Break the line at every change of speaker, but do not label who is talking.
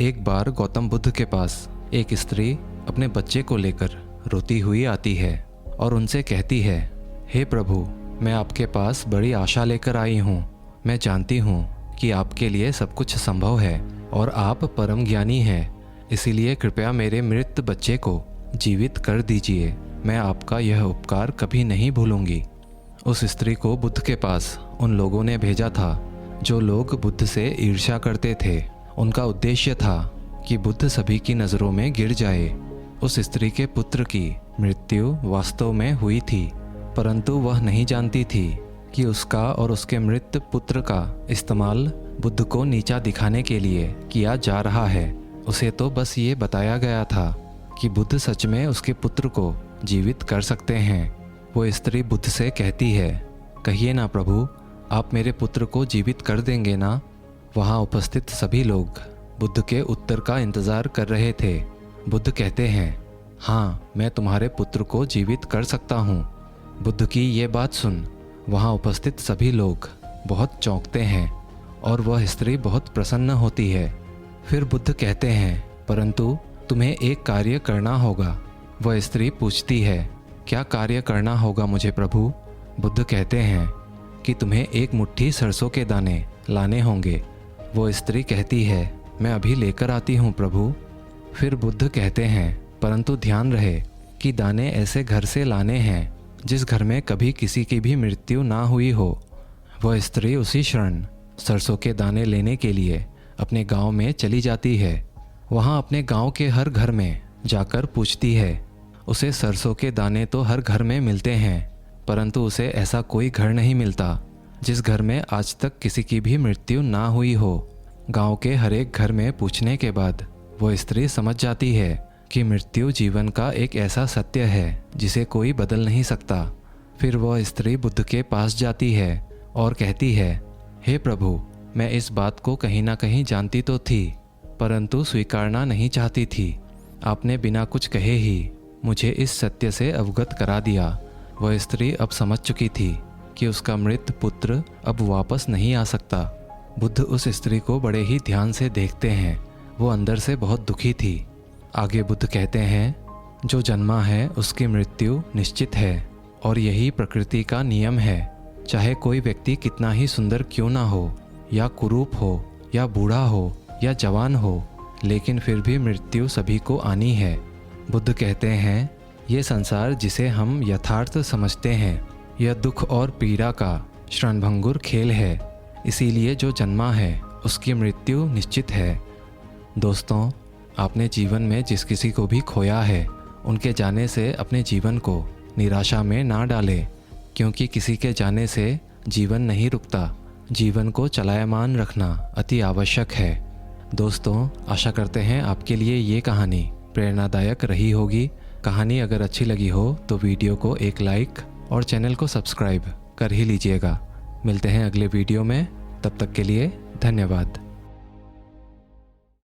एक बार गौतम बुद्ध के पास एक स्त्री अपने बच्चे को लेकर रोती हुई आती है और उनसे कहती है, हे प्रभु, मैं आपके पास बड़ी आशा लेकर आई हूँ। मैं जानती हूँ कि आपके लिए सब कुछ संभव है और आप परम ज्ञानी हैं। इसीलिए कृपया मेरे मृत बच्चे को जीवित कर दीजिए। मैं आपका यह उपकार कभी नहीं भूलूंगी। उस स्त्री को बुद्ध के पास उन लोगों ने भेजा था जो लोग बुद्ध से ईर्ष्या करते थे। उनका उद्देश्य था कि बुद्ध सभी की नज़रों में गिर जाए। उस स्त्री के पुत्र की मृत्यु वास्तव में हुई थी, परंतु वह नहीं जानती थी कि उसका और उसके मृत पुत्र का इस्तेमाल बुद्ध को नीचा दिखाने के लिए किया जा रहा है। उसे तो बस ये बताया गया था कि बुद्ध सच में उसके पुत्र को जीवित कर सकते हैं। वो स्त्री बुद्ध से कहती है, कहिए ना प्रभु, आप मेरे पुत्र को जीवित कर देंगे ना? वहाँ उपस्थित सभी लोग बुद्ध के उत्तर का इंतज़ार कर रहे थे। बुद्ध कहते हैं, हाँ, मैं तुम्हारे पुत्र को जीवित कर सकता हूँ। बुद्ध की ये बात सुन वहाँ उपस्थित सभी लोग बहुत चौंकते हैं और वह स्त्री बहुत प्रसन्न होती है। फिर बुद्ध कहते हैं, परंतु तुम्हें एक कार्य करना होगा। वह स्त्री पूछती है, क्या कार्य करना होगा मुझे प्रभु? बुद्ध कहते हैं कि तुम्हें एक मुट्ठी सरसों के दाने लाने होंगे। वो स्त्री कहती है, मैं अभी लेकर आती हूँ प्रभु। फिर बुद्ध कहते हैं, परंतु ध्यान रहे कि दाने ऐसे घर से लाने हैं जिस घर में कभी किसी की भी मृत्यु ना हुई हो। वह स्त्री उसी क्षण सरसों के दाने लेने के लिए अपने गांव में चली जाती है। वहां अपने गांव के हर घर में जाकर पूछती है। उसे सरसों के दाने तो हर घर में मिलते हैं, परंतु उसे ऐसा कोई घर नहीं मिलता जिस घर में आज तक किसी की भी मृत्यु ना हुई हो। गांव के हर एक घर में पूछने के बाद वो स्त्री समझ जाती है कि मृत्यु जीवन का एक ऐसा सत्य है जिसे कोई बदल नहीं सकता। फिर वह स्त्री बुद्ध के पास जाती है और कहती है, हे प्रभु, मैं इस बात को कहीं ना कहीं जानती तो थी, परंतु स्वीकारना नहीं चाहती थी। आपने बिना कुछ कहे ही मुझे इस सत्य से अवगत करा दिया। वह स्त्री अब समझ चुकी थी कि उसका मृत पुत्र अब वापस नहीं आ सकता। बुद्ध उस स्त्री को बड़े ही ध्यान से देखते हैं। वो अंदर से बहुत दुखी थी। आगे बुद्ध कहते हैं, जो जन्मा है उसकी मृत्यु निश्चित है और यही प्रकृति का नियम है। चाहे कोई व्यक्ति कितना ही सुंदर क्यों ना हो, या कुरूप हो, या बूढ़ा हो, या जवान हो, लेकिन फिर भी मृत्यु सभी को आनी है। बुद्ध कहते हैं, ये संसार जिसे हम यथार्थ समझते हैं, यह दुख और पीड़ा का क्षणभंगुर खेल है। इसीलिए जो जन्मा है उसकी मृत्यु निश्चित है। दोस्तों, आपने जीवन में जिस किसी को भी खोया है, उनके जाने से अपने जीवन को निराशा में ना डालें, क्योंकि किसी के जाने से जीवन नहीं रुकता। जीवन को चलायमान रखना अति आवश्यक है। दोस्तों, आशा करते हैं आपके लिए ये कहानी प्रेरणादायक रही होगी। कहानी अगर अच्छी लगी हो तो वीडियो को एक लाइक और चैनल को सब्सक्राइब कर ही लीजिएगा। मिलते हैं अगले वीडियो में, तब तक के लिए धन्यवाद।